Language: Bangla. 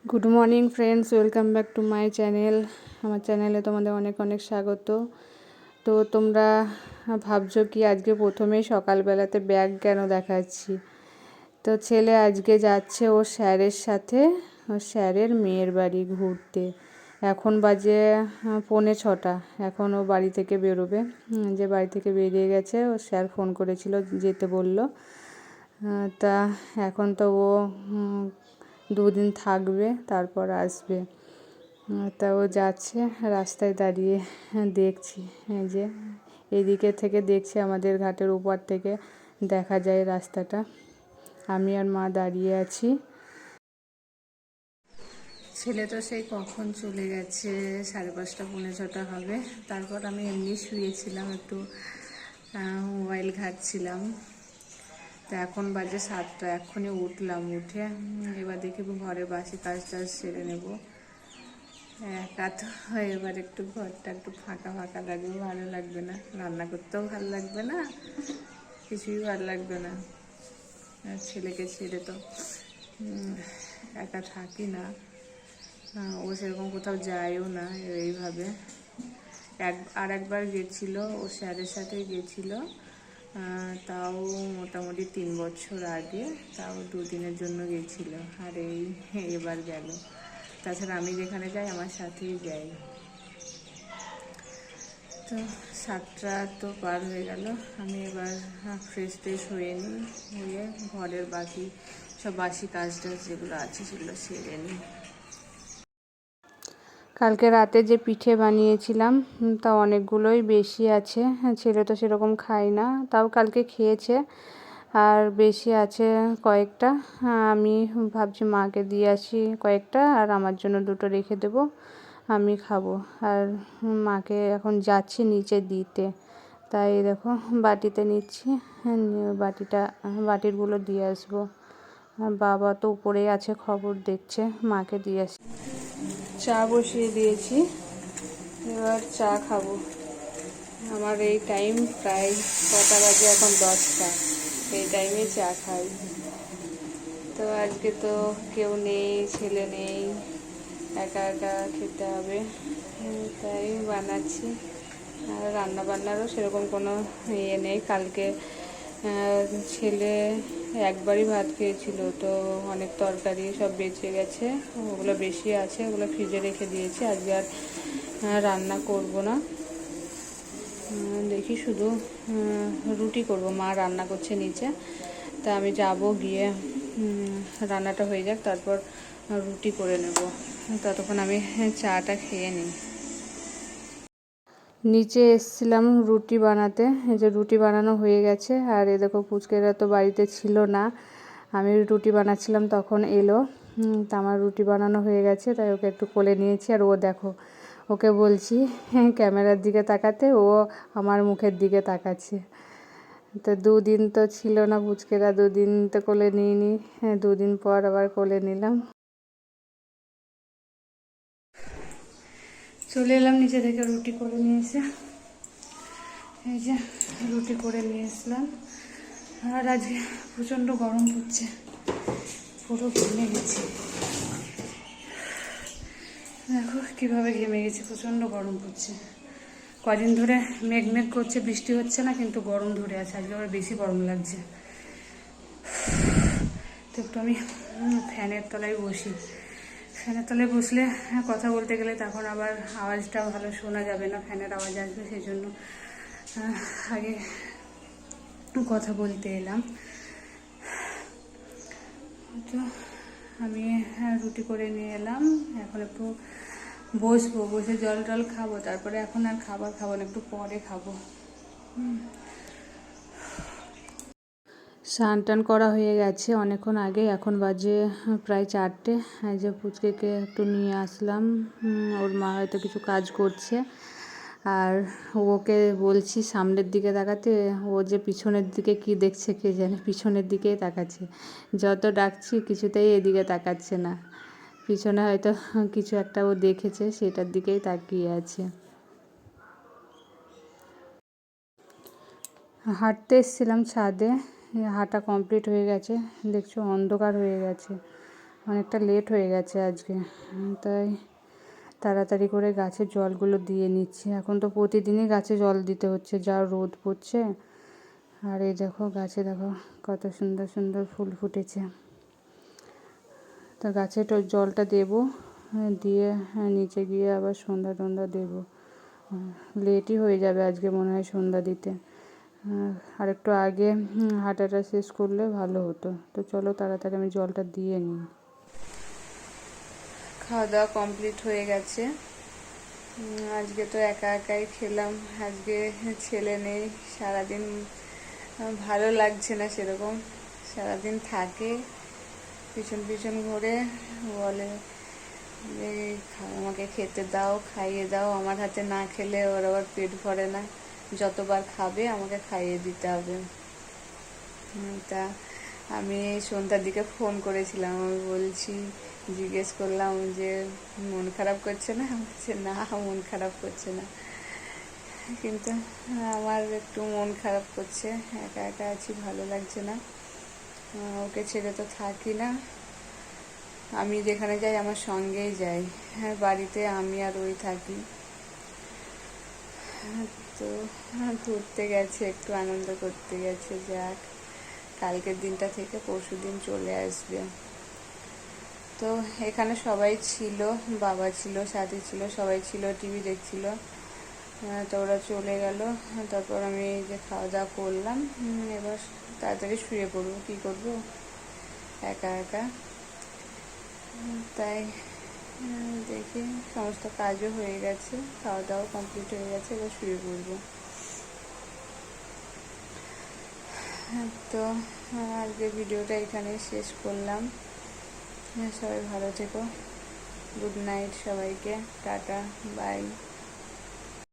Good morning friends, welcome back to my channel. আমার চ্যানেলে তোমাদের অনেক অনেক স্বাগত। তো তোমরা ভাবছো কি আজকে প্রথমেই সকালবেলাতে ব্যাগ কেন দেখাচ্ছি। তো ছেলে আজকে যাচ্ছে ওর স্যারের সাথে, ওর স্যারের মেয়ের বাড়ি ঘুরতে। এখন বাজে 6:45। এখন ও বাড়ি থেকে বেরোবে, যে বাড়ি থেকে বেরিয়ে গেছে। ওর স্যার ফোন করেছিল, যেতে বলল। তা এখন তো ও 2 দিন থাকবে, তারপর আসবে। তা ও যাচ্ছে, রাস্তায় দাঁড়িয়ে দেখছি, যে এদিকে থেকে দেখছি, আমাদের ঘাটের উপর থেকে দেখা যায় রাস্তাটা। আমি আর মা দাঁড়িয়ে আছি। ছেলে তো সেই কখন চলে গেছে, 5:30 5:45 হবে। তারপর আমি এমনি শুয়েছিলাম, একটু মোবাইল ঘাঁটছিলাম। তো এখন বাজে 7টা, এক্ষুনি উঠলাম। উঠে এবার দেখি ঘরে বাসি কাজ টাজ সেরে নেব। একা তো এবার একটু ঘরটা একটু ফাঁকা ফাঁকা লাগবে, ভালো লাগবে না, রান্না করতেও ভালো লাগবে না, কিছুই ভালো লাগবে না। ছেলেকে ছেড়ে তো একা থাকি না, ও সেরকম কোথাও যায়ও না এইভাবে। একবার গেছিল, ও স্যারের সাথে গেছিল, তাও মোটামুটি 3 বছর আগে, তাও 2 দিনের জন্য গেছিল। আর এবার গেল। তাছাড়া আমি যেখানে যাই আমার সাথেই যাই। তো 7টা তো পার হয়ে গেল। আমি এবার ফ্রেশ ট্রেশ হয়ে নিই, হয়ে ঘরের বাকি সব বাসি কাজ টাজ যেগুলো আছে সেগুলো সেরে নিই। কালকে রাতে যে পিঠে বানিয়েছিলাম তা অনেকগুলোই বেশি আছে। ছেলে তো সেরকম খায় না, তাও কালকে খেয়েছে, আর বেশি আছে কয়েকটা। আমি ভাবছি মাকে দিয়ে আসি কয়েকটা, আর আমার জন্য 2টো রেখে দেবো, আমি খাবো। আর মাকে এখন যাচ্ছি নিচে দিতে, তাই দেখো বাটিতে নিচ্ছি, বাটিরগুলো দিয়ে আসবো। বাবা তো উপরেই আছে, খবর দেখছে, মাকে দিয়ে আসি। চা বসিয়ে দিয়েছি, এবার চা খাবো। আমার এই টাইম প্রায় কটা বাজে, এখন 10টা, এই টাইমে চা খাই। তো আজকে তো কেউ নেই, ছেলে নেই, একা একা খেতে হবে, তাই বানাচ্ছি। আর রান্নাবান্নারও সেরকম কোনো নেই। কালকে ছেলে একবারই ভাত খেয়েছিল, তো অনেক তরকারি সব বেঁচে গেছে, ওগুলো বেশি আছে, ওগুলো ফ্রিজে রেখে দিয়েছি। আজকে আর রান্না করব না, দেখি শুধু রুটি করব। মা রান্না করছে নিচে, তা আমি যাব, গিয়ে রান্নাটা হয়ে যাক, তারপর রুটি করে নেব। ততক্ষণ আমি চাটা খেয়ে নিই। নিচে এসছিলাম রুটি বানাতে, এই যে রুটি বানানো হয়ে গেছে। আর এ দেখো পুচকেরা তো বাড়িতে ছিল না, আমি রুটি বানাচ্ছিলাম তখন এলো। তা আমার রুটি বানানো হয়ে গেছে, তাই ওকে একটু কোলে নিয়েছি। আর ও দেখো, ওকে বলছি ক্যামেরার দিকে তাকাতে, ও আমার মুখের দিকে তাকাচ্ছে। তো 2 দিন তো ছিল না পুচকেরা, 2 দিন তো কোলে নিইনি, 2 দিন পর আবার কোলে নিলাম। চলে এলাম নিচে থেকে রুটি করে নিয়ে এসে, এই যে রুটি করে নিয়ে এসলাম। আর আজকে প্রচণ্ড গরম পড়ছে, পুরো ঘেমে গেছি। দেখো কীভাবে ঘেমে গেছি, প্রচণ্ড গরম পড়ছে। কদিন ধরে মেঘ মেঘ করছে, বৃষ্টি হচ্ছে না, কিন্তু গরম ধরে আছে। আজকে আবার বেশি গরম লাগছে। তো একটু আমি ফ্যানের তলায় বসি। ফ্যানের তলায় বসলে কথা বলতে গেলে তখন আবার আওয়াজটা ভালো শোনা যাবে না, ফ্যানের আওয়াজ আসবে, সেই জন্য আগে কথা বলতে এলাম। তো আমি রুটি করে নিয়ে এলাম, এখন একটু বসবো, বসে জল টল খাবো, তারপরে এখন আর খাবার খাবো না, একটু পরে খাবো। স্নান টান করা হয়ে গেছে অনেকক্ষণ আগে, এখন বাজে প্রায় 4টে। এই যে পুচকেকে একটু নিয়ে আসলাম, ওর মা হয়তো কিছু কাজ করছে, আর ওকে বলছি সামনের দিকে তাকাতে, ও যে পিছনের দিকে কি দেখছে কে জানে, পিছনের দিকেই তাকাচ্ছে। যত ডাকছি কিছুতেই এদিকে তাকাচ্ছে না, পিছনে হয়তো কিছু একটা ও দেখেছে, সেটার দিকেই তাকিয়ে আছে। হাঁটতে এসেছিলাম ছাদে, হাঁটা কমপ্লিট হয়ে গেছে। দেখছো অন্ধকার হয়ে গেছে, অনেকটা লেট হয়ে গেছে আজকে, তাই তাড়াতাড়ি করে গাছের জলগুলো দিয়ে নিচ্ছি। এখন তো প্রতিদিনই গাছে জল দিতে হচ্ছে, যা রোদ পড়ছে। আর এই দেখো গাছে দেখো কত সুন্দর সুন্দর ফুল ফুটেছে। তা গাছে জলটা দেবো, দিয়ে নিচে গিয়ে আবার সন্ধ্যা টন্ধ্যা দেবো। লেটই হয়ে যাবে আজকে মনে হয় সন্ধ্যা দিতে। আর একটু আগে হাঁটাটা শেষ করলে ভালো হতো। তো চলো তাড়াতাড়ি আমি জলটা দিয়ে নিই। খাওয়া দাওয়া কমপ্লিট হয়ে গেছে। আজকে তো একা একাই খেলাম, আজকে ছেলে নেই। সারাদিন ভালো লাগছে না সেরকম। সারাদিন থাকে পিছন পিছন ঘুরে, বলে যে আমাকে খেতে দাও, খাইয়ে দাও। আমার হাতে না খেলে ওর আবার পেট ভরে না, যতবার খাবে আমাকে খাইয়ে দিতে হবে। তা আমি সন্ধ্যার দিকে ফোন করেছিলাম, আমি বলছি, জিজ্ঞেস করলাম যে মন খারাপ করছে না? বলছে না, মন খারাপ করছে না। কিন্তু আমার একটু মন খারাপ করছে, একা একা আছি, ভালো লাগছে না। ওকে ছেড়ে তো থাকি না, আমি যেখানে যাই আমার সঙ্গেই যাই। হ্যাঁ, বাড়িতে আমি আর ওই থাকি। তো ঘুরতে গেছে, একটু আনন্দ করতে গেছে। যাক, কালকের দিনটা থেকে পরশু দিন চলে আসবে। তো এখানে সবাই ছিল, বাবা ছিল, সাথী ছিল, সবাই ছিল, টিভি দেখছিল। তো ওরা চলে গেল। তারপর আমি এই যে খাওয়া দাওয়া করলাম, এবার তাড়াতাড়ি শুয়ে পড়বো। কী করবো একা একা, তাই দেখি সমস্ত কাজও হয়ে গেছে, খাওয়া দাওয়া কমপ্লিট হয়ে গেছে, এবার শুয়ে পড়বো। তো আজকে ভিডিওটা এখানেই শেষ করলাম। সবাই ভালো থেকো, গুড নাইট সবাইকে, টাটা, বাই।